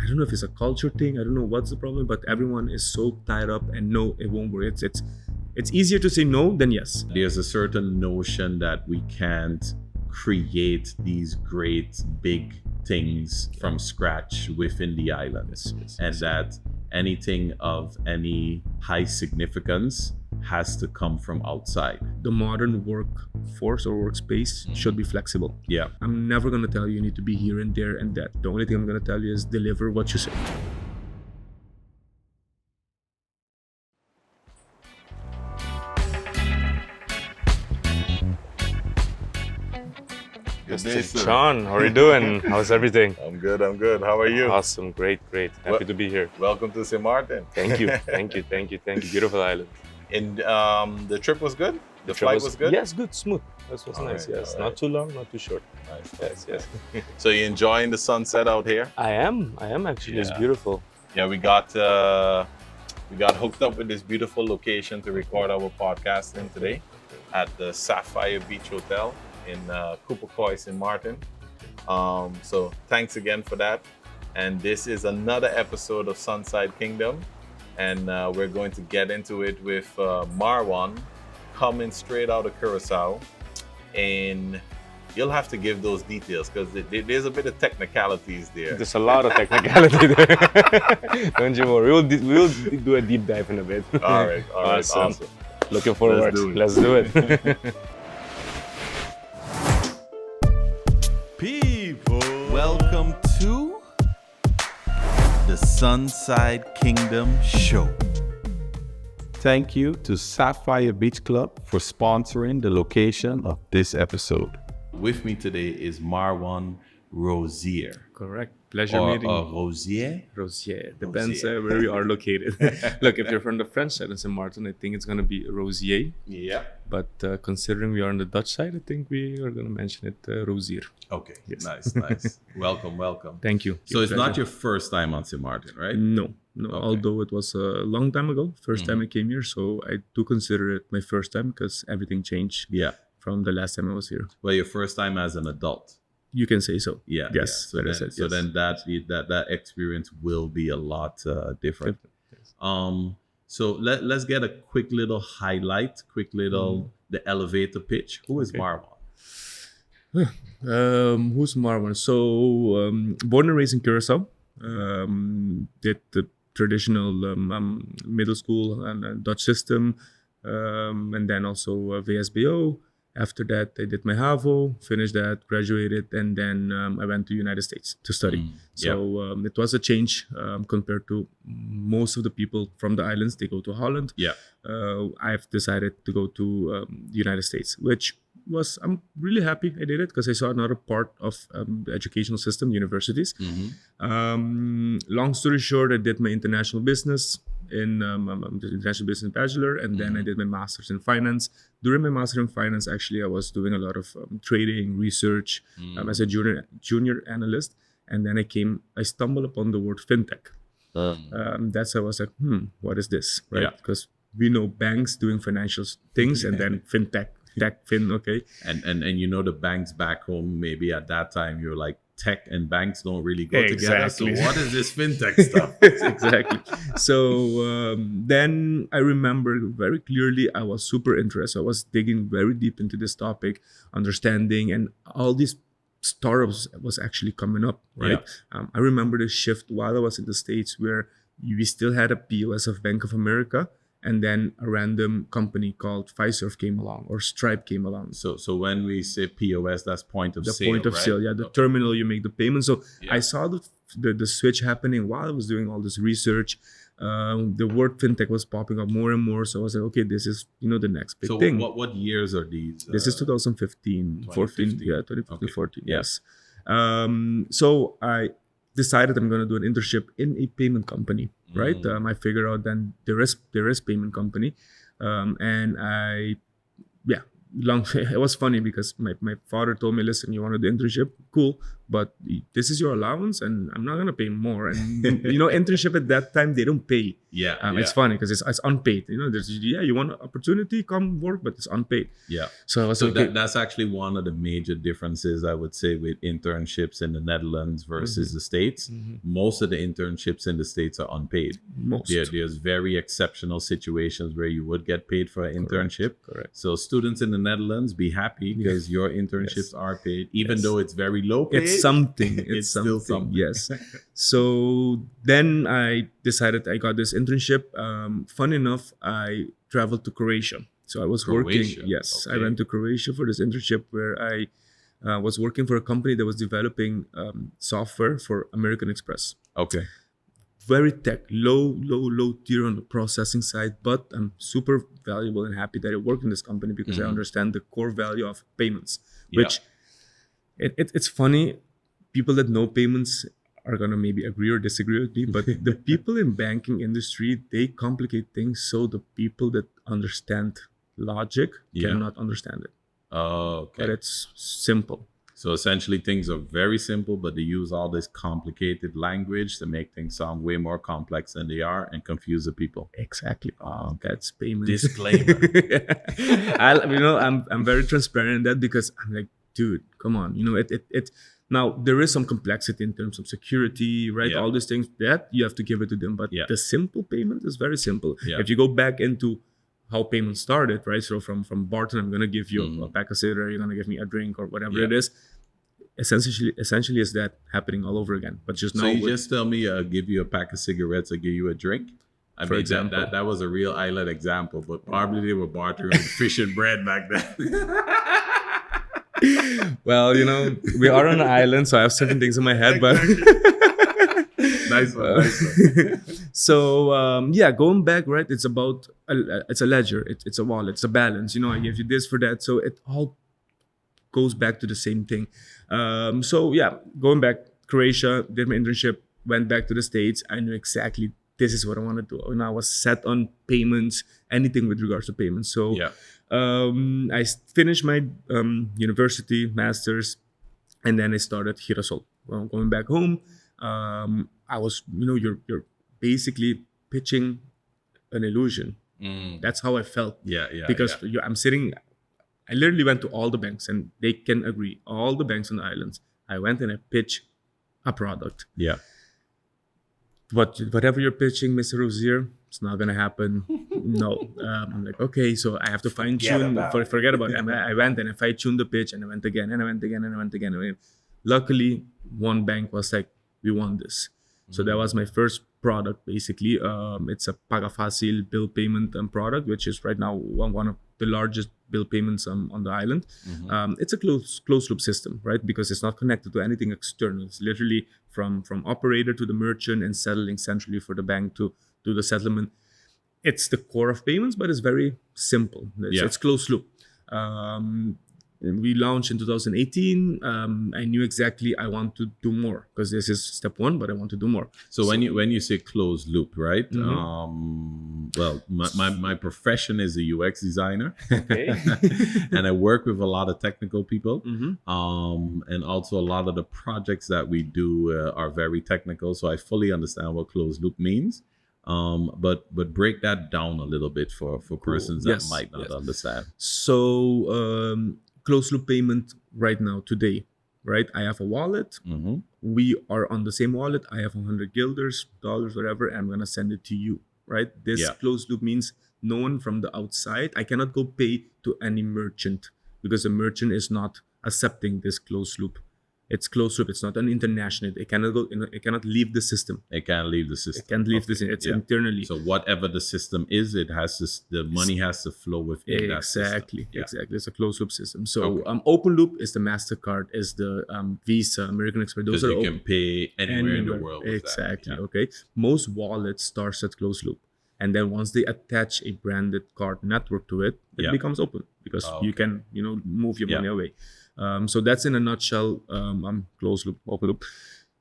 don't know if it's a culture thing. I don't know what's the problem, but everyone is so tied up and no, it won't work. It's easier to say no than yes. There's a certain notion that we can't create these great big things from scratch within the islands, and that anything of any high significance has to come from outside. The modern workforce or workspace should be flexible. Yeah. I'm never going to tell you need to be here and there and that. The only thing I'm going to tell you is deliver what you say. John, how are you doing? How's everything? I'm good. How are you? Awesome, great. Happy to be here. Welcome to St. Martin. Thank you. Beautiful island. And the trip was good? The flight was good? Yes, good, smooth. That was nice, right, yes. all Not right. too long, not too short. Nice. Yes. So you enjoying the sunset out here? I am actually. It's Yeah. beautiful. Yeah, we got hooked up with this beautiful location to record our podcast in today at the Sapphire Beach Hotel in Kupakoy, St. Martin. So thanks again for that. And this is another episode of SunSide Kingdom. And we're going to get into it with Marwan coming straight out of Girasol. And you'll have to give those details because there's a bit of technicalities there. There's a lot of technicality there. Don't you worry. We'll do a deep dive in a bit. All right. Awesome. Awesome. Looking forward. Let's do it. Let's do it. People, welcome to the SunSide Kingdom Show. Thank you to Sapphire Beach Club for sponsoring the location of this episode. With me today is Marwan Rozier. Correct. Pleasure Or meeting you. Rozier? Rosier. Depends where you are located. Look, if you're from the French side of St. Martin, I think it's going to be Rosier. Yeah. But considering we are on the Dutch side, I think we are going to mention it Rozier. Okay, Yes. nice. Welcome. Thank you. So it's not Pleasure. your first time on St. Martin, right? No. Okay. Although it was a long time ago, first time I came here. So I do consider it my first time because everything changed Yeah. from the last time I was here. Well, your first time as an adult. You can say so. Yeah. Yes. Yeah. that is it, So yes. then that experience will be a lot different. Yes. So let's get a quick little highlight, the elevator pitch. Who is Okay. Marwan? Who's Marwan? So born and raised in Curacao. Did the traditional middle school and Dutch system, and then also VSBO. After that, I did my HAVO, finished that, graduated, and then I went to United States to study. So it was a change compared to most of the people from the islands. They go to Holland. Yeah. I've decided to go to the United States, which I'm really happy I did it because I saw another part of the educational system, universities. Long story short, I did my international business in the international business bachelor, and then I did my master's in finance. During my master in finance, actually, I was doing a lot of trading, research as a junior analyst, and then I stumbled upon the word Fintech. That's how I was like, what is this, right? Yeah. Because we know banks doing financial things, and then Fintech, okay. And you know the banks back home, maybe at that time you're like, tech and banks don't really go Exactly. together. So what is this fintech stuff? Exactly. So then I remember very clearly I was super interested. I was digging very deep into this topic, understanding, and all these startups was actually coming up, right? I remember the shift while I was in the States where we still had a POS of Bank of America, and then a random company called Fiserv came along, or Stripe came along. So when we say POS, that's point of The sale, point of right? sale, the terminal you make the payment. So Yeah. I saw the switch happening while I was doing all this research. The word fintech was popping up more and more. So I was like, okay, this is the next big So thing. what years are these? This is 2015, 14, 2015. 2015, Okay. 14, Yeah. yes. So I decided I'm going to do an internship in a payment company, right? I figured out then there is payment company, and I it was funny because my father told me, listen, you want to do internship, cool, but this is your allowance and I'm not gonna pay more. And internship at that time, they don't pay. It's funny because it's unpaid. There's you want an opportunity, come work, but it's unpaid. So I was okay. That's actually one of the major differences, I would say, with internships in the Netherlands versus the States. Most of the internships in the States are unpaid. There's very exceptional situations where you would get paid for an internship. Correct. So students in the Netherlands, be happy because your internships are paid, even though it's very low paid. It's something. It's still something. Yes. So then I decided I got this internship. Fun enough, I traveled to Croatia. So I was working. Yes, okay. I went to Croatia for this internship where I was working for a company that was developing software for American Express. Okay. Very tech, low tier on the processing side, but I'm super valuable and happy that I work in this company because I understand the core value of payments, which it's funny. People that know payments are going to maybe agree or disagree with me, but the people in banking industry, they complicate things so the people that understand logic cannot understand it. Okay. But it's simple. So essentially things are very simple, but they use all this complicated language to make things sound way more complex than they are and confuse the people. Exactly. That's payment. Disclaimer. I'm very transparent in that because I'm like, dude, come on. It now there is some complexity in terms of security, right? All these things that you have to give it to them. But the simple payment is very simple. If you go back into how payments started, right? So from Barton, I'm gonna give you a pack of cider, you're gonna give me a drink or whatever it is. Essentially, is that happening all over again? But just so now. So you just tell me, give you a pack of cigarettes, or give you a drink. I mean, that was a real island example, but probably they were bartering with fish and bread back then. Well, we are on an island, so I have certain things in my head, but. Nice one. So going back, right? It's about it's a ledger, it's a wallet, it's a balance. I give you this for that, so it all goes back to the same thing. Going back, Croatia, did my internship, went back to the States. I knew exactly this is what I want to do, and I was set on payments, anything with regards to payments. So I finished my university master's, and then I started Girasol. Well, going back home. I was, you're basically pitching an illusion. That's how I felt. Because I'm sitting, I literally went to all the banks and they can agree. All the banks on the islands. I went and I pitched a product. But whatever you're pitching, Mr. Rozier, it's not going to happen. No. I'm like, okay, so I have to fine tune. Forget about it. I went and I fine tuned the pitch and I went again and I went again and I went again. Luckily, one bank was like, we want this. So that was my first product, basically. It's a Paga Fácil bill payment product, which is right now one of the largest bill payments on the island. It's a closed loop system, right? Because it's not connected to anything external. It's literally from operator to the merchant and settling centrally for the bank to do the settlement. It's the core of payments, but it's very simple. It's closed loop. And we launched in 2018. I knew exactly I want to do more because this is step one, but I want to do more. So when you say closed loop, right? Well, my profession is a UX designer, and I work with a lot of technical people, and also a lot of the projects that we do are very technical. So I fully understand what closed loop means. But break that down a little bit for persons that might not understand. So closed loop payment right now, today, right? I have a wallet. We are on the same wallet. I have 100 guilders, dollars, whatever, and I'm going to send it to you, right? This closed loop means no one from the outside. I cannot go pay to any merchant because the merchant is not accepting this closed loop. It's closed loop. It's not an international. It cannot go. It cannot leave the system. It can't leave the system. It can't leave this. It's internally. So whatever the system is, it has to. The money has to flow within that system. Exactly. It's a closed loop system. So open loop is the Mastercard, is the Visa, American Express. Those are you can pay anywhere in the world. With exactly. That. Okay. Most wallets start at closed loop, and then once they attach a branded card network to it, it becomes open because you can move your money away. So that's in a nutshell, closed loop, open loop.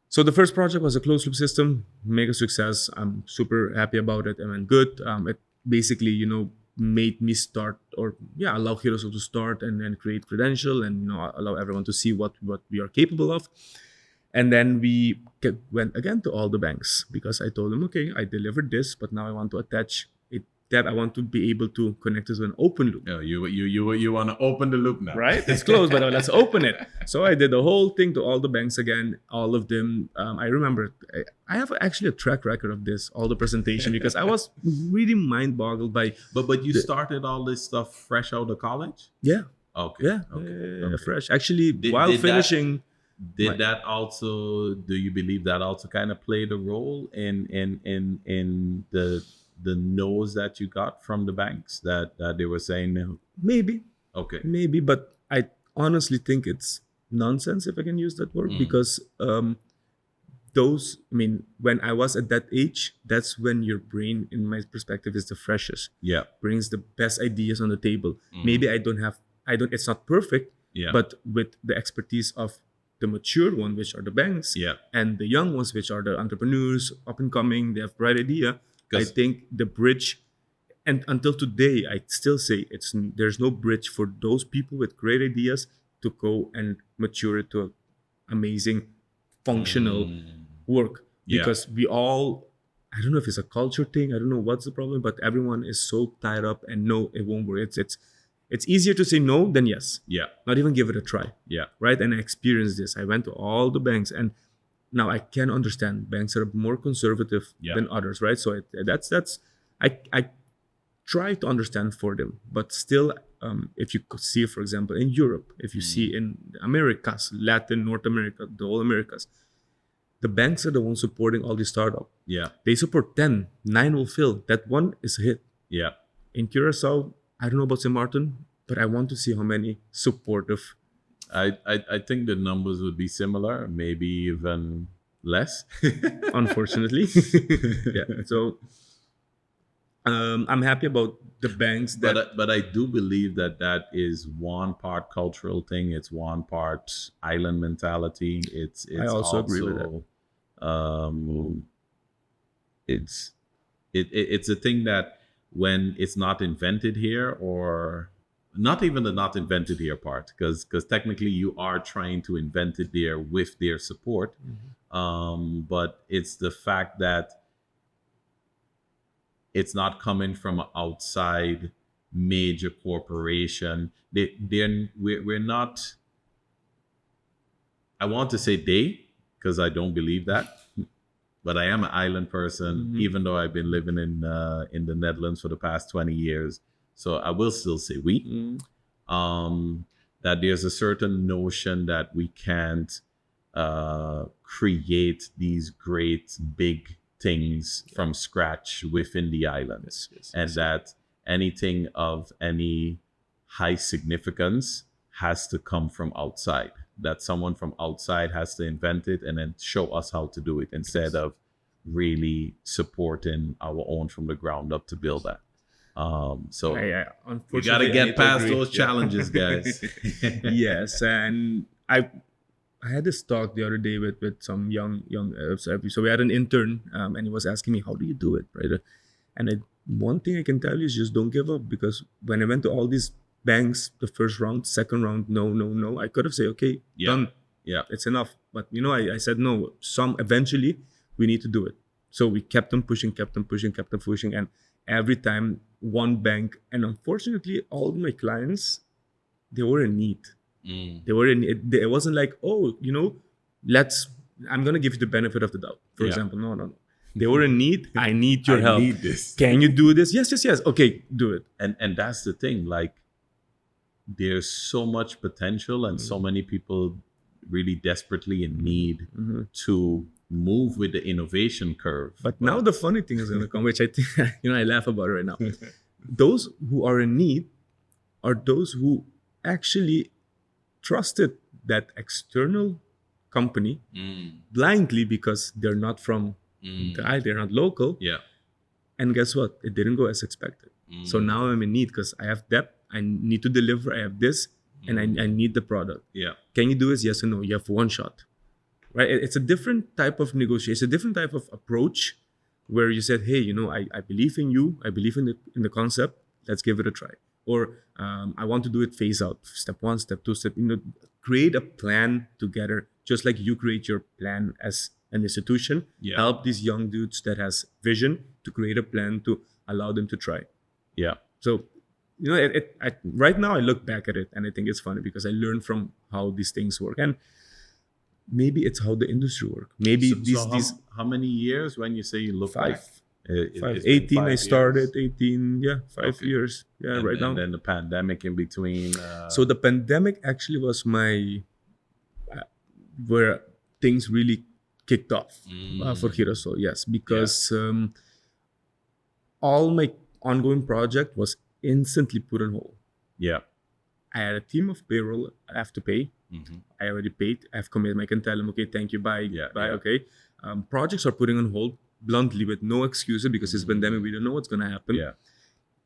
So the first project was a closed loop system, mega success. I'm super happy about it. It went good. It basically, made me start, or allow Girasol to start and create credential, and allow everyone to see what we are capable of. And then we went again to all the banks, because I told them, okay, I delivered this, but now I want to attach it, that I want to be able to connect this with an open loop. No, you want to open the loop now, Right? It's closed, but let's open it. So I did the whole thing to all the banks again, all of them. I remember I have actually a track record of this, all the presentation, because I was really mind boggled by. But you started all this stuff fresh out of college? Yeah. Okay. Fresh. Actually, Did finishing. That also? Do you believe that also kind of played a role in the no's that you got from the banks, that they were saying no? Maybe. Okay. Maybe, but I honestly think it's nonsense, if I can use that word, because when I was at that age, that's when your brain, in my perspective, is the freshest. Yeah. Brings the best ideas on the table. Maybe it's not perfect, but with the expertise of the mature one, which are the banks, and the young ones, which are the entrepreneurs, up and coming, they have bright idea. I think the bridge, and until today, I still say there's no bridge for those people with great ideas to go and mature it to amazing, functional work. Because we all, I don't know if it's a culture thing, I don't know what's the problem, but everyone is so tied up, and no, it won't work. It's easier to say no than yes. Yeah. Not even give it a try. Yeah. Right? And I experienced this. I went to all the banks, and now I can understand banks are more conservative than others, right? So I try to understand for them, but still, if you could see, for example, in Europe, if you see in Americas, Latin, North America, the whole Americas, the banks are the ones supporting all these startups. Yeah. They support 10, 9 will fill. That one is a hit. Yeah. In Curacao, I don't know about St. Martin, but I want to see how many supportive. I think the numbers would be similar, maybe even less. Unfortunately. Yeah. So I'm happy about the banks but I do believe that is one part cultural thing. It's one part island mentality. It's I also agree with that. It's a thing that when it's not invented here, or not even the not invented here part, because technically you are trying to invent it there with their support, but it's the fact that it's not coming from an outside major corporation. We're not, I want to say because I don't believe that, but I am an island person, even though I've been living in the Netherlands for the past 20 years. So I will still say we. That there's a certain notion that we can't create these great big things from scratch within the islands. And that anything of any high significance has to come from outside. That someone from outside has to invent it and then show us how to do it, instead of really supporting our own from the ground up to build that. So you got to get past those challenges, guys. Yes, and I had this talk the other day with some young so we had an intern, and he was asking me, how do you do it, right? And one thing I can tell you is just don't give up, because when I went to all these banks, the first round, second round, no, I could have said, okay, done, it's enough. But I said no. Eventually we need to do it. So we kept on pushing, and every time one bank, and unfortunately all my clients, they were in need. They were in it. It wasn't like, I'm gonna give you the benefit of the doubt, for example. No. They were in need. I need your help. Need this. Can you do this? Yes. Okay, do it. And that's the thing. Like, there's so much potential, and so many people really desperately in need to move with the innovation curve. But now the funny thing is going to come, which I think I laugh about it right now. Those who are in need are those who actually trusted that external company blindly, because they're not from they're not local. Yeah. And guess what? It didn't go as expected. So now I'm in need because I have debt. I need to deliver. I have this, and I need the product. Yeah. Can you do this? Yes or no? You have one shot. Right? It's a different type of negotiation. It's a different type of approach, where you said, hey, I believe in you. I believe in the concept. let's give it a try. Or I want to do it phase out, step 1, step 2, create a plan together, just like you create your plan as an institution. Yeah. Help these young dudes that has vision to create a plan to allow them to try. Yeah. So, right now I look back at it and I think it's funny because I learned from how these things work, and maybe it's how the industry works. Maybe these how many years when you say you look Five. back? It's been 18 I 5 started, years. 18, 5 Okay. years. Yeah, And, right now. and then the pandemic in between. So the pandemic actually was where things really kicked off for Girasol. Yes, because all my ongoing project was instantly put on hold. yeah. I had a team of payroll I have to pay. Mhm. I already paid. I've committed. I can tell them, okay, thank you, bye, Yeah, bye, yeah. okay. Projects are putting on hold bluntly with no excuses because it's pandemic. We don't know what's gonna happen. Yeah.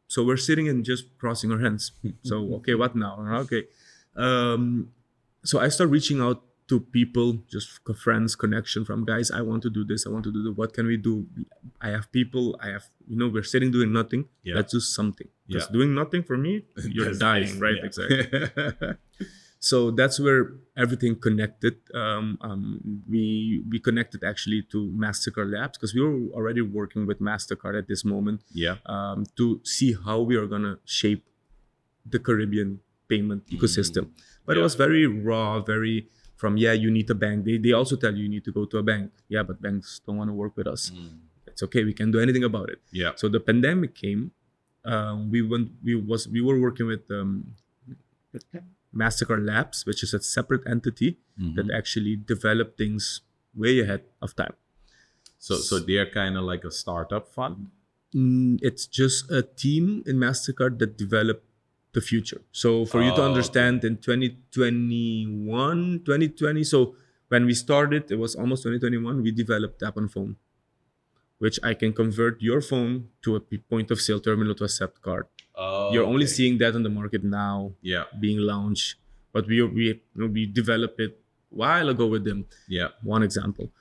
So we're sitting and just crossing our hands. So okay, what now? Okay. So I start reaching out to people, just friends, connection from guys. I want to do this. I want to do that. What can we do? I have people. We're sitting doing nothing. Yeah. Let's do something. Because Yeah. doing nothing for me, you're That's dying, nice. right? Yeah. Exactly. So that's where everything connected. We connected actually to Mastercard Labs because we were already working with Mastercard at this moment Yeah. to see how we are gonna shape the Caribbean payment ecosystem. But it was very raw, very from you need a bank. They also tell you need to go to a bank. Yeah, but banks don't want to work with us. It's okay. We can't do anything about it. Yeah. So the pandemic came. We were working with Mastercard Labs, which is a separate entity that actually developed things way ahead of time. So they're kind of like a startup fund. It's just a team in Mastercard that developed the future. So for you to Oh, understand, in 2020, so when we started, it was almost 2021, we developed Tap on Phone, which I can convert your phone to a point of sale terminal to accept card. Oh, You're only okay. seeing that on the market now, Yeah. being launched, but we developed it a while ago with them. Yeah. One example.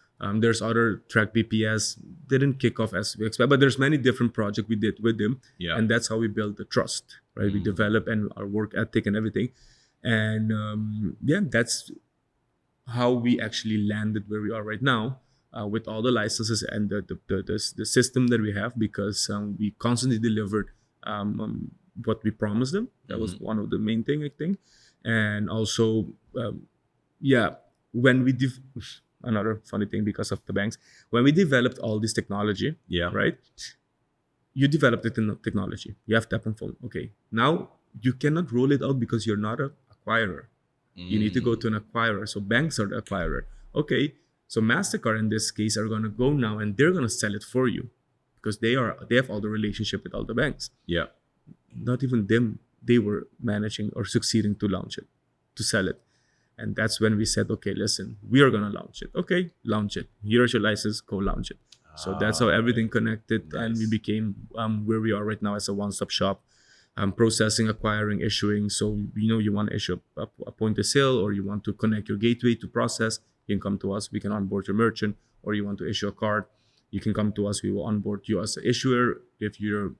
There's other track BPS didn't kick off as we expect, but there's many different projects we did with them, Yeah. and that's how we build the trust, right? We develop and our work ethic and everything, and that's how we actually landed where we are right now with all the licenses and the system that we have because we constantly delivered what we promised them. That was one of the main thing I think, and also when we another funny thing because of the banks. When we developed all this technology, Yeah. right? You developed it in technology. You have Tap on Phone. Okay. Now you cannot roll it out because you're not an acquirer. You need to go to an acquirer. So banks are the acquirer. Okay. So Mastercard in this case are gonna go now and they're gonna sell it for you because they have all the relationship with all the banks. Yeah. Not even them. They were managing or succeeding to launch it, to sell it. And that's when we said, okay, listen, we are going to launch it. Okay, launch it. Here's your license, go launch it. So that's how everything connected. And we Nice. became where we are right now as a one-stop shop, processing, acquiring, issuing. So, you want to issue a point of sale or you want to connect your gateway to process, you can come to us. We can onboard your merchant, or you want to issue a card, you can come to us. We will onboard you as an issuer. If you're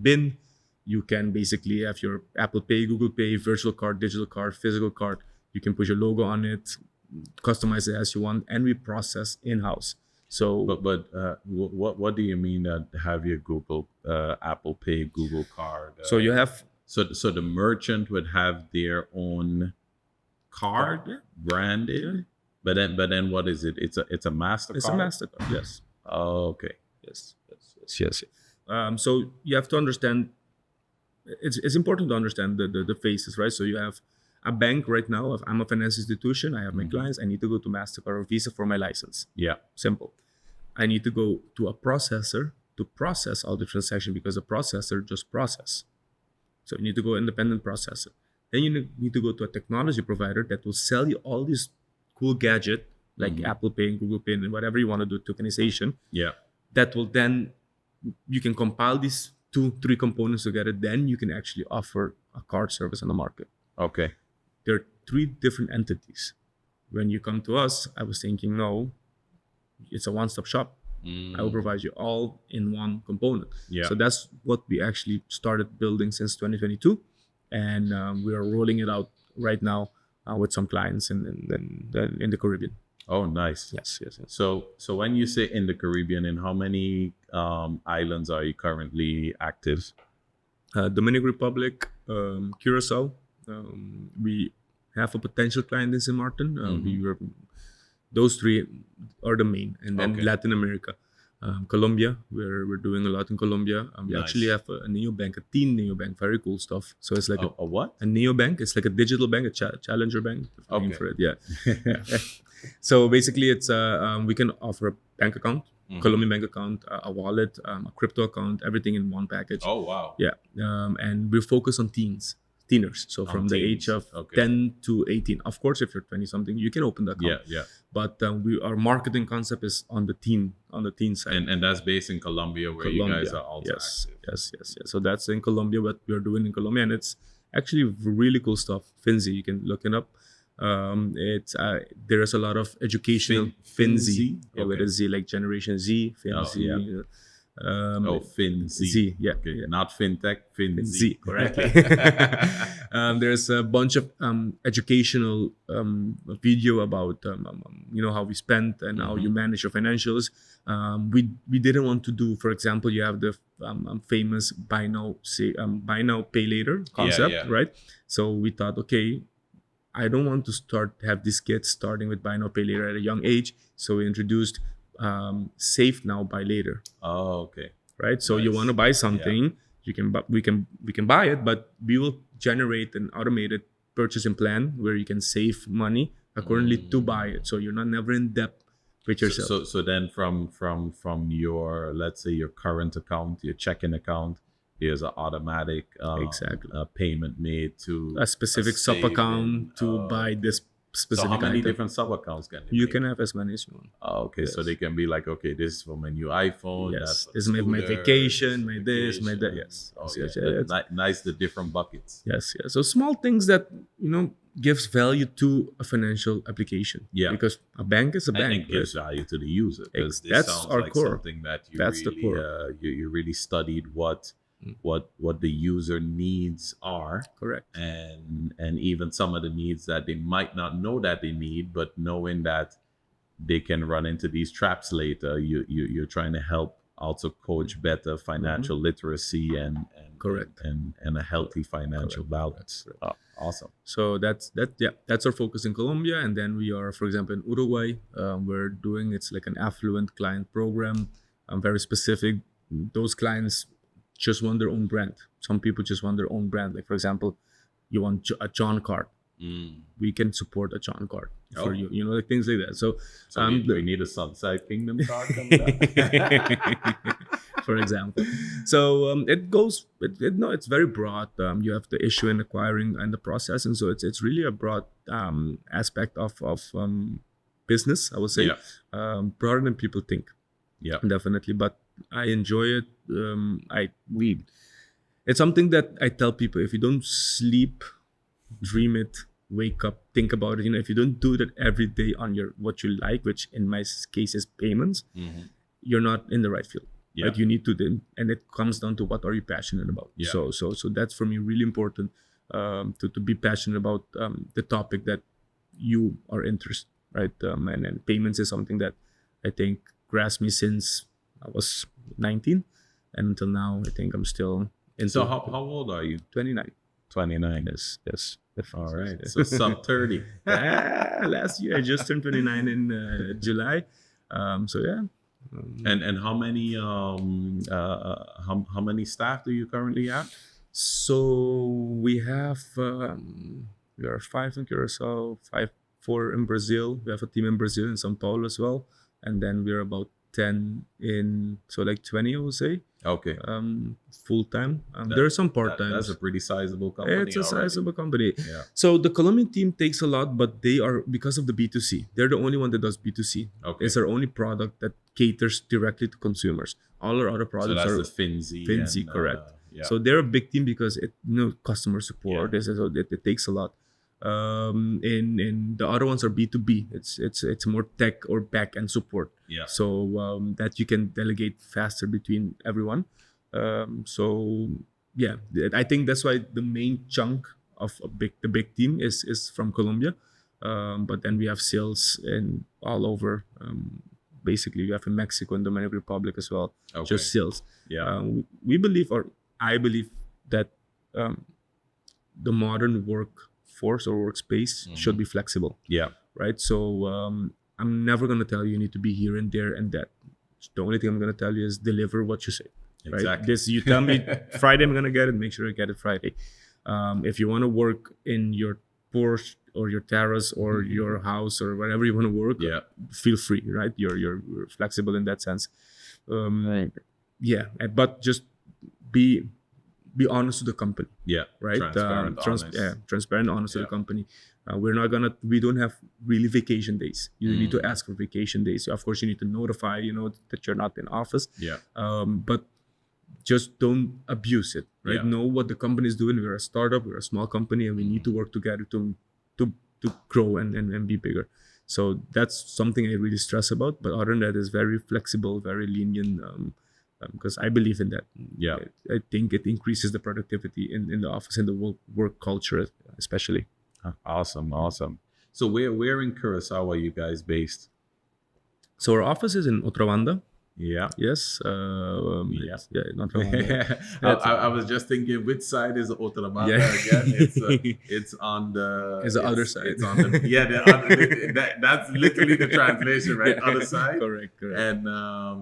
BIN, you can basically have your Apple Pay, Google Pay, virtual card, digital card, physical card. You can put your logo on it, customize it as you want, and we process in-house. So, But what do you mean that have your Google Apple Pay, Google Card? so you have So the merchant would have their own card Yeah. branded, but then what is it? It's a Mastercard. it's a Mastercard. Yes. Oh, okay. Yes. So you have to understand. It's important to understand the phases, right? So you have a bank right now. If I'm a financial institution, I have my clients. I need to go to Mastercard or Visa for my license. Yeah. Simple. I need to go to a processor to process all the transaction because the processor just process. So you need to go independent processor. Then you need to go to a technology provider that will sell you all these cool gadget like Apple Pay and Google Pay and whatever you want to do, tokenization. Yeah. That will then, you can compile these 2-3 components together. Then you can actually offer a card service on the market. Okay. There are 3 different entities. When you come to us, I was thinking, no, it's a one-stop shop. I will provide you all in one component. Yeah. So that's what we actually started building since 2022, and we are rolling it out right now with some clients in the Caribbean. Oh, nice. Yes. So when you say in the Caribbean, in how many islands are you currently active? Dominican Republic, Curacao. We have a potential client in St. Martin. Those three are the main, and then Okay. Latin America, Colombia. We're doing a lot in Colombia. We Nice. actually have a neobank, a teen neobank, very cool stuff. So it's like A what? a neobank. It's like a digital bank, a challenger bank. The name Okay. for it, yeah. So basically, it's we can offer a bank account, Colombian bank account, a wallet, a crypto account, everything in one package. Oh, wow. Yeah, and we focus on teeners. So from the age teens. of Okay. 10 to 18. Of course, if you're 20 something, you can open the account. Yeah. But our marketing concept is on the teen side. And that's based in Colombia, where you guys are also active. Yes. So that's in Colombia, what we're doing in Colombia, and it's actually really cool stuff. Finzi, you can look it up. It's there is a lot of educational Finzi? with Okay. a Z, like Generation Z, Finzi. yeah. Finzi. Z, yeah, Okay, yeah. not fintech, Finzi. Z, correctly. There's a bunch of educational video about how we spend and how you manage your financials. We didn't want to do, for example, you have the famous buy now pay later concept, yeah. right? So we thought, okay, I don't want to have these kids starting with buy now pay later at a young age. So we introduced save now buy later. Oh, okay. Right, so you Nice. want to buy something, we can buy it, but we will generate an automated purchasing plan where you can save money accordingly to buy it, so you're not never in debt with yourself. So then from your, let's say, your current account, your checking account, there's an automatic Exactly. payment made to A specific sub saving. account to buy this So specific how many item. different sub accounts can You make? can have as many as you want. Oh, okay, so Yes. they can be like, okay, this is for my new iPhone. Yes, that's for this is my scooter, vacation, my this, my that. vacation. Yes, Oh, yes, yeah. yes. Nice, the different buckets. Yes. So small things that gives value to a financial application. Yeah. Because a bank is a And bank. it gives value to the user, because this That's sounds our like core. something that you That's the really core. you really studied what the user needs are, Correct. and even some of the needs that they might not know that they need, but knowing that they can run into these traps later, you're trying to help also coach better financial literacy and Correct. and a healthy financial balance. Correct. Oh, awesome. So that's our focus in Colombia, and then we are, for example, in Uruguay. We're doing, it's like an affluent client program, very specific. Those clients just want their own brand. Some people just want their own brand. Like, for example, you want a John card. We can support a John card for Oh. you. Like things like that. So, So we need a SunSide Kingdom card coming up. for example. So it goes. It's very broad. You have the issue and acquiring and the processing. So it's really a broad aspect of business, I would say, broader than people think. Yeah. Definitely. But I enjoy it. It's something that I tell people: if you don't sleep, dream it, wake up, think about it. If you don't do that every day on what you like, which in my case is payments, you're not in the right field. Yeah. Right? You need to do, and it comes down to what are you passionate about. Yeah. So that's for me really important, to be passionate about the topic that you are interested, right? And payments is something that I think grasped me since I was 19, and until now I think I'm still into. So how old are you? 29. 29. Yes. All right. So sub 30. Last year I just turned 29 in July. So yeah. And how many how many staff do you currently have? So we have we are 5 in Curacao, 4 in Brazil. We have a team in Brazil, in São Paulo as well, and then we're about 10 in, so like 20, I would say, Okay. full time. There are some part time. That's a pretty sizable company. It's a already. sizable company. Yeah. So the Colombian team takes a lot, but they are, because of the B2C. They're the only one that does B2C. Okay. It's our only product that caters directly to consumers. All our other So products that's are the Finzi. Finzi, and, correct. Yeah. So they're a big team because customer support. Yeah. So it takes a lot. In the other ones are B2B. It's more tech or back end support. Yeah. So that you can delegate faster between everyone. So yeah, I think that's why the main chunk of the big team is from Colombia. But then we have sales in all over. Basically, we have in Mexico and Dominican Republic as well. Okay. Just sales. Yeah. We believe, or I believe, that the modern workforce or workspace should be flexible, Yeah. right? So I'm never going to tell you you need to be here and there and that. The only thing I'm going to tell you is deliver what you say. Right? Exactly. This, you tell me Friday I'm going to get it, make sure I get it Friday. If you want to work in your Porsche or your terrace or your house or wherever you want to work, Yeah. feel free, right? You're flexible in that sense. Yeah, but just be honest to the company, Yeah. right? Transparent, honest. Transparent, honest to Yeah. the company. We don't have really vacation days. You need to ask for vacation days. Of course, you need to notify, that you're not in office. Yeah. But just don't abuse it, right? Yeah. Know what the company is doing. We're a startup, we're a small company, and we need to work together to grow and be bigger. So that's something I really stress about. But other than that, it's very flexible, very lenient, because I believe in that. Yeah. I think it increases the productivity in the office and the work culture, especially. Awesome. So where in Curacao are you guys based? So our office is in Otra Banda. Yeah. Yes. Yeah. In Otra Banda. I was just thinking, which side is Otra Banda Yeah. again? It's on the. It's the other side. It's on the. Yeah. That's literally the translation, right? Other side. Correct. And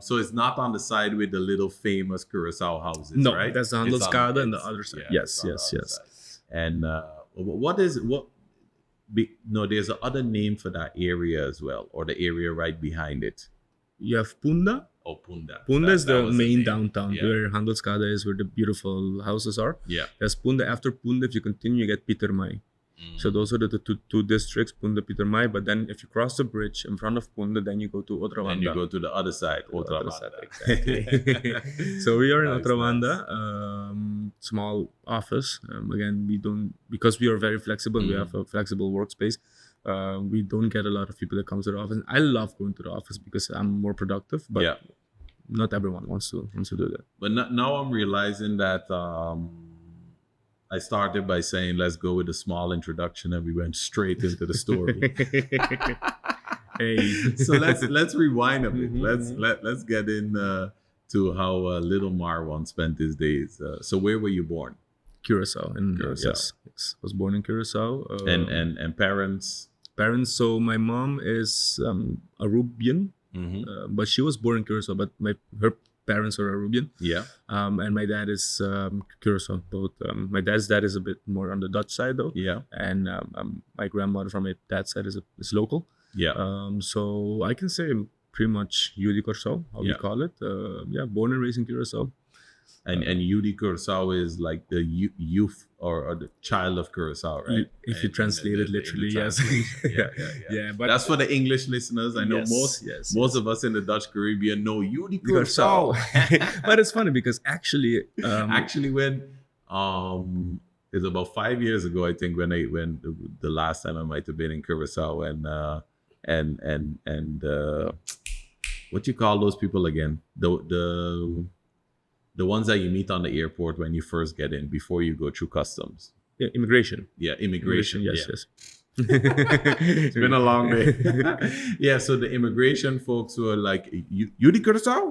so it's not on the side with the little famous Curacao houses, No, right? that's the It's Handelskade and the it's- other side. yeah, Yes, it's on the yes, other yes. side. And no, there's another name for that area as well, or the area right behind it. You have Punda. Oh, Punda. Punda is That the was main name. downtown, Yeah. where Handelskade is, where the beautiful houses are. Yeah. There's Punda. After Punda, if you continue, you get Pietermai. So those are the two districts, Punda, Pietermai. But then if you cross the bridge in front of Punda, then you go to Otra Banda. And you go to the other side, Otra Other Banda. side, exactly. So we are in Nice, Otra Banda, small office. Again, because we are very flexible, we have a flexible workspace. We don't get a lot of people that come to the office. I love going to the office because I'm more productive, but Yeah. not everyone wants to do that. But now I'm realizing that I started by saying, let's go with a small introduction, and we went straight into the story. Hey. So let's rewind a bit. Let's get in to how little Marwan spent his days. So where were you born? Curacao. And Curacao. yes, I was born in Curacao. And parents? Parents. So my mom is Arubian, but she was born in Curacao. But her parents are Arubian. Yeah. And my dad is Curacao. Both. My dad's dad is a bit more on the Dutch side though. Yeah. And my grandmother from my dad's side is local. Yeah. So I can say pretty much Yudi Curacao, how we Yeah. call it. Born and raised in Curacao. And Yudi Curacao is like the youth or the child of Curacao, right? If you translate it literally, yes. Yeah, but that's for the English listeners. I know Yes, most of us in the Dutch Caribbean know Yudi Curacao. Curacao. But it's funny because actually, Actually, when it's about 5 years ago, I think, when the last time I might have been in Curacao, and what you call those people again? The ones that you meet on the airport when you first get in before you go through customs. yeah, immigration. Yeah, immigration. Yes, yeah. yes. It's been a long day. Yeah, so the immigration folks were like, you the Curacao?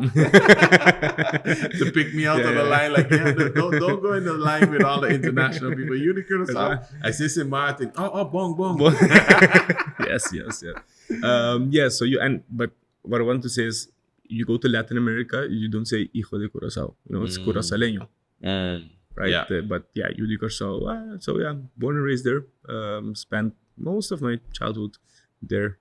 To pick me out of the line, like, yeah, don't go in the line with all the international people. You the Curacao? I say St. Martin. Oh, bong. Yes. So but what I want to say is, you go to Latin America, you don't say hijo de Curacao. It's Curaçaleño. Right? Yeah. But yeah, Yudi Curacao. So yeah, born and raised there. Spent most of my childhood there.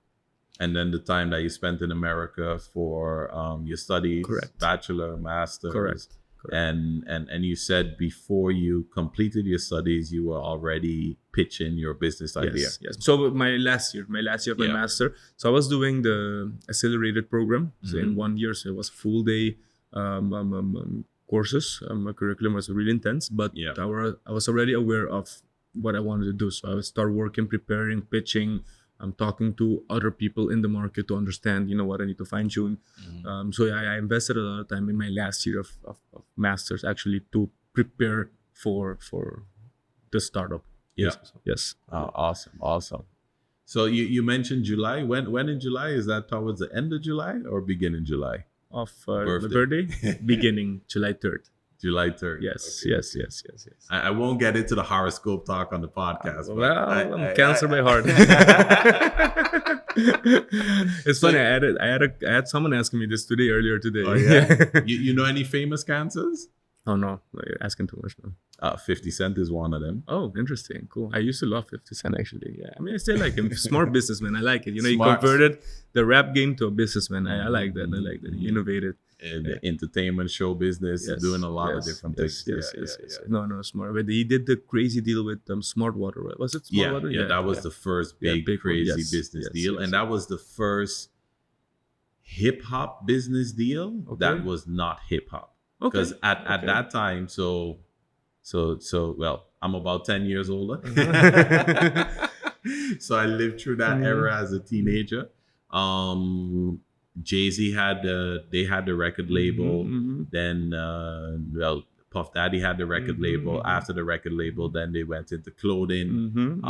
And then the time that you spent in America for your studies, Correct. bachelor, master's. Correct. And you said before you completed your studies, you were already pitching your business idea. Yes. So my last year of my Yeah. master. So I was doing the accelerated program. So in 1 year, so it was full day courses. My curriculum was really intense, but Yeah. I was already aware of what I wanted to do. So I would start working, preparing, pitching. I'm talking to other people in the market to understand, what I need to fine tune. So I invested a lot of time in my last year of masters actually to prepare for the startup. Yeah. Yes. Oh, awesome. So you mentioned July. When in July? Is that towards the end of July or beginning July? Of my birthday, beginning July 3rd. July 3rd. Yes, Okay. yes. I won't get into the horoscope talk on the podcast. but Well, I'm Cancer by heart. It's funny. I had someone asking me this earlier today. Oh, yeah? you know any famous cancers? Oh no, you're asking too much now. 50 Cent is one of them. Oh, interesting, cool. I used to love 50 Cent actually. Yeah, I mean, I still like him. Smart businessman. I like it. He Smart. converted the rap game to a businessman. I like that. I like that. He innovated. In the entertainment show business, doing a lot of different things. Yes. No, smart. But he did the crazy deal with Smart Water. Right? Was it Smart Water? Yeah, that was the first big crazy business deal. And that was the first hip hop business deal that was not hip hop. Because at that time, so well, I'm about 10 years older. So I lived through that era as a teenager. Jay-Z had the record label. Then Puff Daddy had the record label. After the record label, then they went into clothing.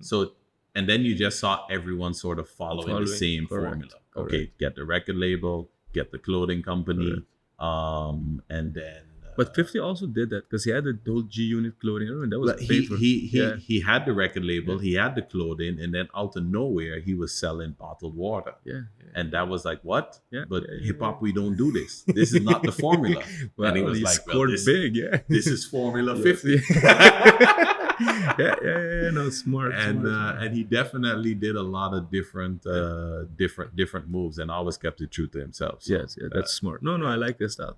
So and then you just saw everyone sort of following the same formula. Okay, get the record label, get the clothing company. And then but 50 also did that because he had the whole G Unit clothing. I remember that was he had the record label, he had the clothing, and then out of nowhere he was selling bottled water. And that was like, what? But hip hop, we don't do this. This is not the formula. Well, and he was like, well, this is Formula 50. No, smart. And he definitely did a lot of different moves, and always kept it true to himself. So, that's smart. No, I like this stuff.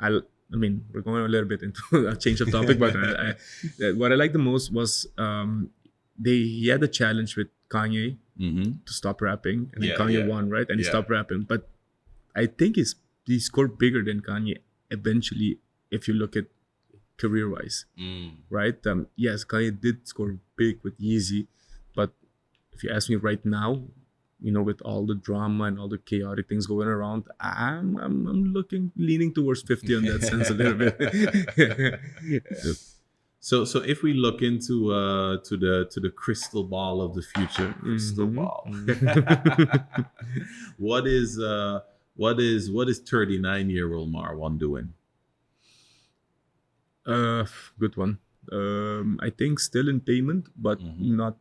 I mean, we're going a little bit into a change of topic, but what I liked the most was he had a challenge with Kanye to stop rapping, and then Kanye won, right? And he stopped rapping. But I think he scored bigger than Kanye eventually, if you look at career-wise, right? Yes, Kanye did score big with Yeezy, but if you ask me right now, with all the drama and all the chaotic things going around, I'm leaning towards 50 on that sense a little bit. So if we look into to the crystal ball of the future, ball, what is 39-year-old Marwan doing? Good one. I think still in payment, but not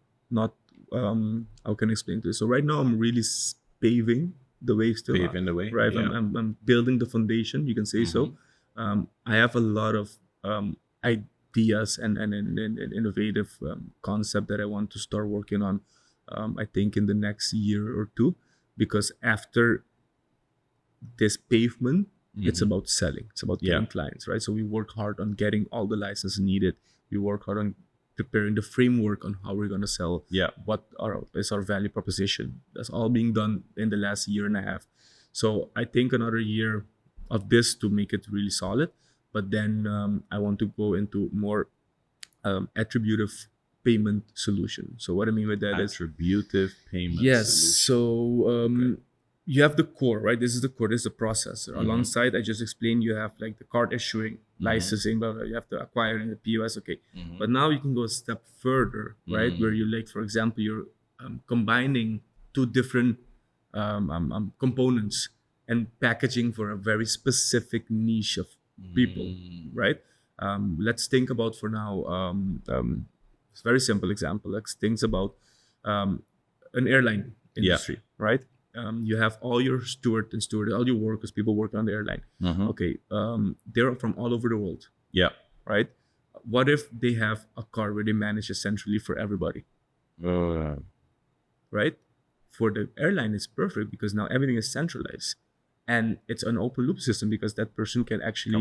how can I explain this? So right now I'm really paving the way still. Paving the way. Right. Yeah. I'm building the foundation, you can say so. I have a lot of ideas and innovative concept that I want to start working on, I think in the next year or two, because after this pavement, it's about selling. It's about getting clients, right? So we work hard on getting all the licenses needed. We work hard on preparing the framework on how we're going to sell. What is our value proposition. That's all being done in the last year and a half. So I think another year of this to make it really solid. But then I want to go into more attributive payment solution. So what I mean with that is attributive payment solution. So you have the core, right? This is the core. This is the processor. Alongside, I just explained, you have like the card issuing, licensing, blah, blah, you have to acquire in the POS. Okay. But now you can go a step further, right? Where you like, for example, you're combining two different components and packaging for a very specific niche of people, right? Let's think about for now, it's a very simple example. Let's think about an airline industry, right? You have all your steward, all your workers, people working on the airline. Okay, they're from all over the world. Right? What if they have a card where they manage essentially for everybody? Right? For the airline, it's perfect because now everything is centralized. And it's an open loop system because that person can actually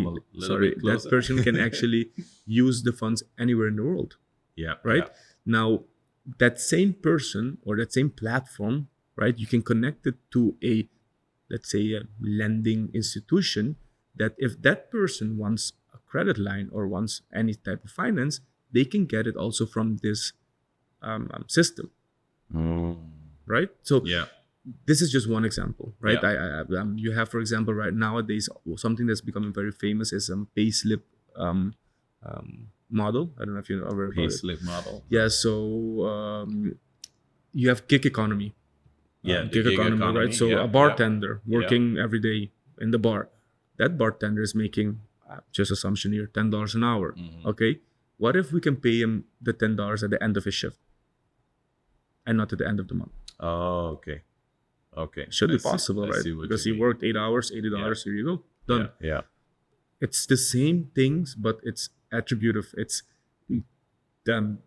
use the funds anywhere in the world. Right? Now, that same person or that same platform, right? You can connect it to let's say a lending institution that if that person wants a credit line or wants any type of finance, they can get it also from this system, right? So Yeah. this is just one example, right? Yeah. You have, for example, right nowadays, something that's becoming very famous is payslip model. I don't know if you know about it. Payslip model. Yeah, so you have gig economy. Yeah, the Gig economy, right? So yeah, a bartender working every day in the bar, that bartender is making, just assumption here, $10 an hour. Okay, what if we can pay him the $10 at the end of his shift, and not at the end of the month? Oh, okay. Okay. Should I be see- possible, I right? see what Because you he mean. worked 8 hours, $80. Here you go, done. Yeah. It's the same things, but it's attributive. It's them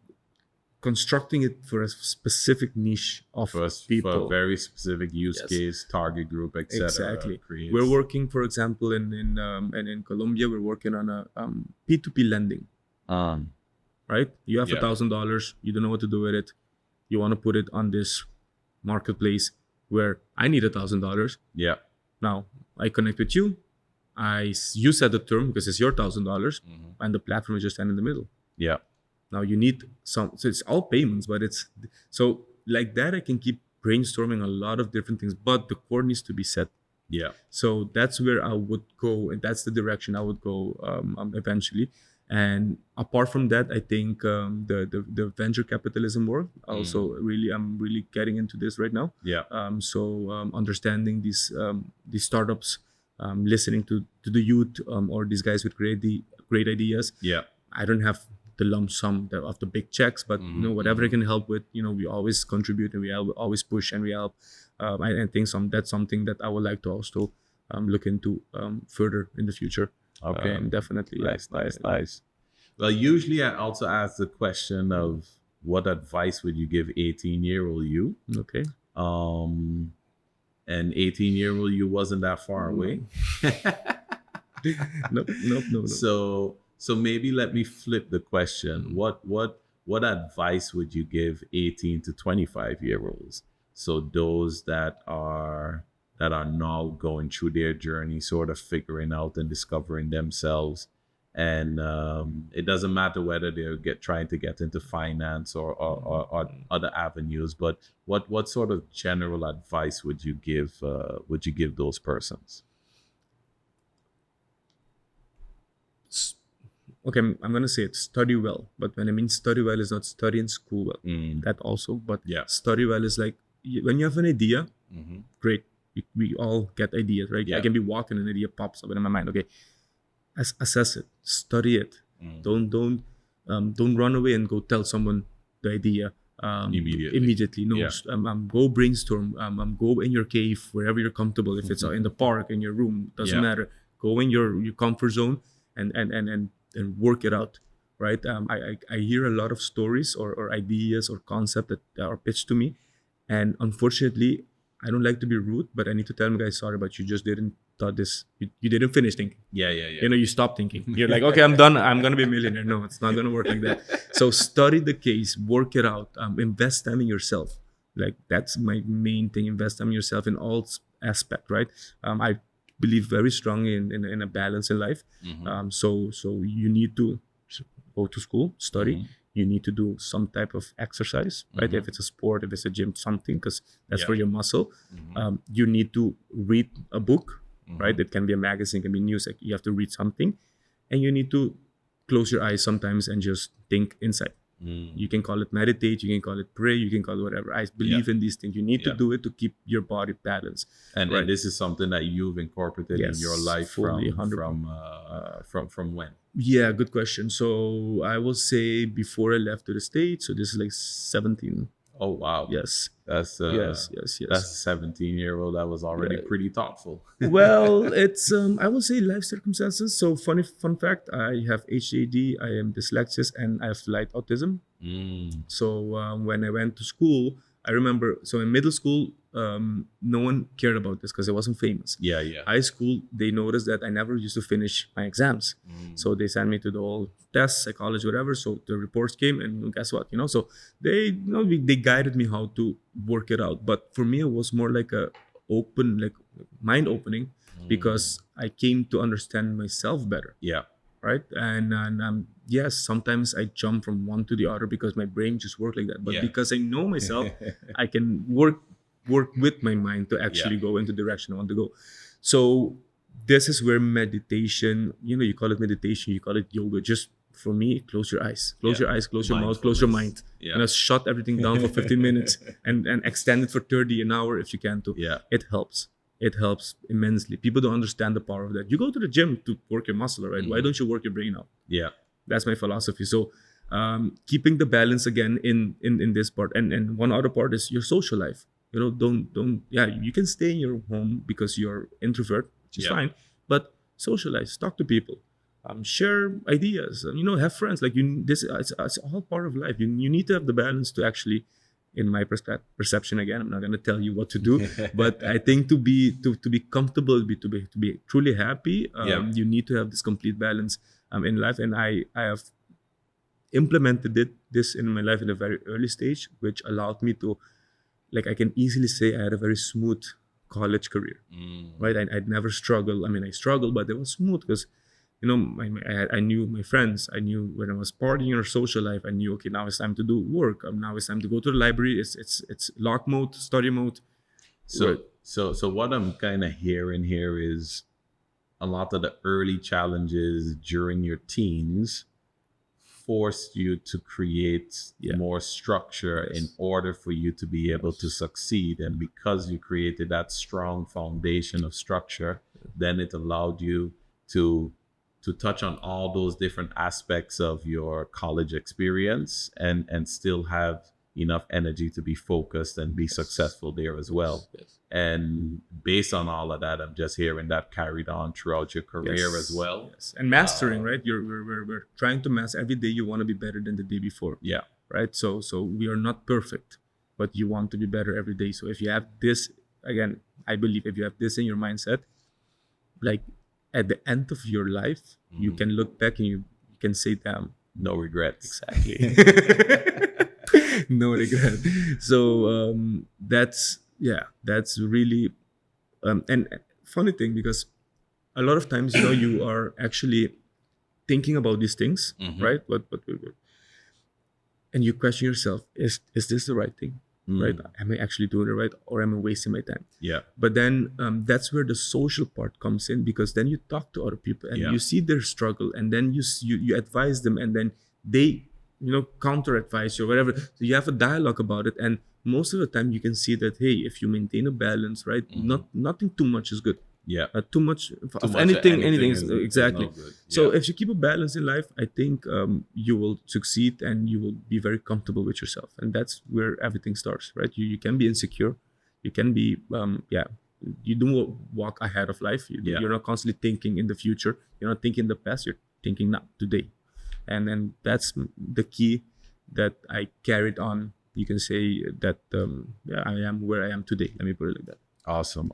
constructing it for a specific niche of For people. a very specific use Yes. case, target group, etc. Exactly. creates- We're working, for example, in Colombia, we're working on a P2P lending. Right? You have Yeah. $1,000. You don't know what to do with it. You want to put it on this marketplace where I need $1,000. Yeah. Now I connect with you. You set the term because it's your $1,000, and the platform is just stand in the middle. Yeah. Now you need some, so it's all payments, but it's so like that. I can keep brainstorming a lot of different things, but the core needs to be set. Yeah. So that's where I would go, and that's the direction I would go eventually. And apart from that, I think the venture capitalism world also I'm really getting into this right now. Yeah. Understanding these startups, listening to the youth or these guys with great ideas. Yeah. I don't have the lump sum of the big checks, but whatever I can help with, we always contribute and we always push and we help. I think that's something that I would like to also look into further in the future. Okay. Definitely. Nice. Well, usually I also ask the question of what advice would you give 18-year-old you? Okay. And 18-year-old you wasn't that far away. Nope. So maybe let me flip the question. What advice would you give 18 to 25-year-olds? So those that are now going through their journey, sort of figuring out and discovering themselves. And it doesn't matter whether they're trying to get into finance or other avenues, but what sort of general advice would you give those persons? Okay, I'm gonna say it. Study well, but when I mean study well, is not study in school well. That also, but Yeah. study well is like when you have an idea, great. We all get ideas, right? Yeah. I can be walking, an idea pops up in my mind. Okay, assess it, study it. Don't run away and go tell someone the idea immediately. No, Yeah. go brainstorm. Go in your cave wherever you're comfortable. If it's in the park, in your room, doesn't Yeah. matter. Go in your comfort zone and work it out, right? I hear a lot of stories or ideas or concepts that are pitched to me, and unfortunately, I don't like to be rude, but I need to tell them, guys, sorry, but you just didn't thought this. You didn't finish thinking. Yeah. You stop thinking. You're like, okay, I'm done. I'm gonna be a millionaire. No, it's not gonna work like that. So study the case, work it out, invest time in yourself. Like that's my main thing. Invest time in yourself in all aspect, right? I believe very strongly in a balance in life. So you need to go to school, study. You need to do some type of exercise, right? If it's a sport, if it's a gym, something, because that's for your muscle. You need to read a book, right? It can be a magazine, it can be news. Like you have to read something, and you need to close your eyes sometimes and just think inside. You can call it meditate, you can call it pray, you can call it whatever. I believe in these things. You need to do it to keep your body balanced. And this is something that you've incorporated in your life fully, from when? Yeah, good question. So I will say before I left to the States, so this is like 17. Oh wow. Yes. That's Yes. That's a 17-year-old that was already pretty thoughtful. Well, it's I will say life circumstances. So fun fact, I have HAD, I am dyslexic, and I have light autism. So when I went to school, I remember, so in middle school, no one cared about this because it wasn't famous. Yeah. High school, they noticed that I never used to finish my exams. So they sent me to the whole tests, psychology, whatever. So the reports came, and guess what? So they they guided me how to work it out. But for me, it was more like a mind opening, because I came to understand myself better. Yeah. right? And yes, sometimes I jump from one to the other because my brain just works like that. But because I know myself, I can work with my mind to actually go into the direction I want to go. So this is where meditation, you call it meditation, you call it yoga. Just for me, close your eyes, close your eyes, close your mouth, close your mind. Shut everything down for 15 minutes and extend it for 30 an hour if you can too. It helps. It helps immensely. People don't understand the power of that. You go to the gym to work your muscle, right? Why don't you work your brain out? That's my philosophy. So keeping the balance again in this part. And one other part is your social life. You can stay in your home because you're introvert, which is fine, but socialize, talk to people, share ideas, have friends. Like it's all part of life. You need to have the balance to actually, in my perception, again, I'm not going to tell you what to do, but I think to be comfortable, to be truly happy, you need to have this complete balance in life. And I have implemented this in my life in a very early stage, which allowed me to, I can easily say I had a very smooth college career, right? I'd never struggled. I mean, I struggled, but it was smooth because, I knew my friends. I knew when I was partying or social life, I knew, okay, now it's time to do work. Now it's time to go to the library. It's lock mode, study mode. So what I'm kind of hearing here is a lot of the early challenges during your teens forced you to create more structure in order for you to be able to succeed. And because you created that strong foundation of structure, then it allowed you to touch on all those different aspects of your college experience and still have enough energy to be focused and be successful there as well. And based on all of that, I'm just hearing that carried on throughout your career as well. And mastering, right? We're trying to master. Every day you want to be better than the day before. Right? So we are not perfect, but you want to be better every day. So if you have this, again, I believe if you have this in your mindset, at the end of your life, you can look back and you can say, damn. No regrets. Exactly. No regret. So that's really, and funny thing, because a lot of times, you are actually thinking about these things, right? But and you question yourself, is this the right thing? Right? Am I actually doing it right, or am I wasting my time? But then that's where the social part comes in, because then you talk to other people and you see their struggle, and then you advise them, and then they counter advise you or whatever. So you have a dialogue about it, and most of the time you can see that, hey, if you maintain a balance, right, nothing too much is good. Too much of anything is exactly. So if you keep a balance in life, I think you will succeed and you will be very comfortable with yourself, and that's where everything starts, right? You can be insecure, you can be you do walk ahead of life. You're not constantly thinking in the future, you're not thinking the past, you're thinking now, today. And then that's the key that I carried on. You can say that I am where I am today. Let me put it like that. Awesome.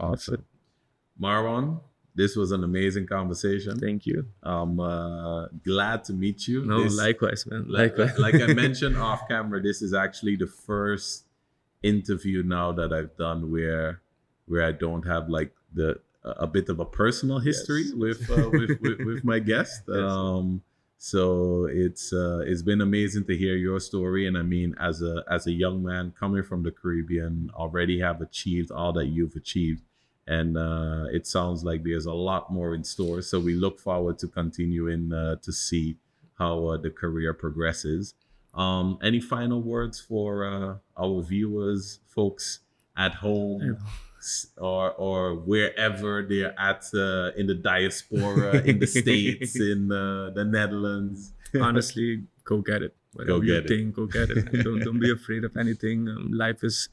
Marwan, this was an amazing conversation. Thank you. I'm glad to meet you. No, likewise, man. Likewise. Like I mentioned off camera, this is actually the first interview now that I've done where I don't have a bit of a personal history with my guest. So it's been amazing to hear your story. And I mean, as a young man coming from the Caribbean, already have achieved all that you've achieved. And it sounds like there's a lot more in store. So we look forward to continuing to see how the career progresses. Any final words for our viewers, folks at home, or wherever they're at in the diaspora, in the States, in the Netherlands? Honestly, go get it. Whatever you think, go get it. Don't be afraid of anything. Life is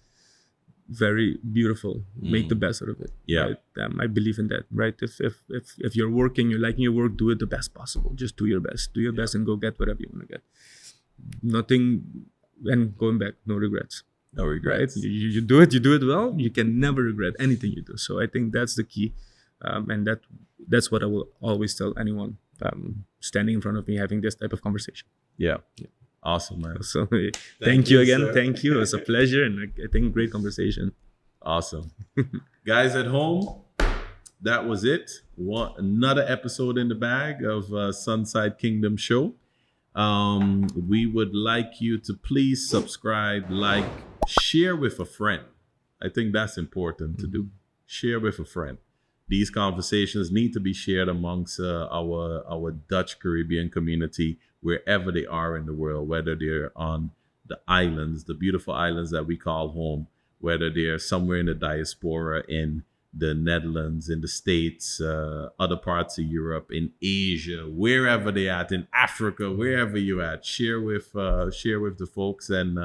very beautiful. Make the best out of it. Right? I believe in that, right? If you're working, you're liking your work, do it the best possible. Just do your best. Do your best and go get whatever you want to get. Nothing, and going back, no regrets. No regrets. Right? You do it well, you can never regret anything you do. So I think that's the key. And that's what I will always tell anyone standing in front of me having this type of conversation. Yeah. Awesome, man. So thank you again. Sir. Thank you. It was a pleasure, and I think great conversation. Awesome. Guys at home, that was it. Another episode in the bag of SunSide Kingdom Show. We would like you to please subscribe, like, share with a friend. I think that's important to do. Share with a friend. These conversations need to be shared amongst our Dutch Caribbean community, wherever they are in the world, whether they're on the islands, the beautiful islands that we call home, whether they're somewhere in the diaspora in the Netherlands, in the States, other parts of Europe, in Asia, wherever they're at, in Africa, wherever you're at, share with the folks, and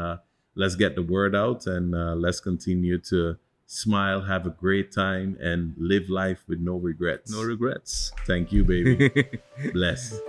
let's get the word out, and let's continue to smile, have a great time, and live life with no regrets. No regrets. Thank you, baby. Bless.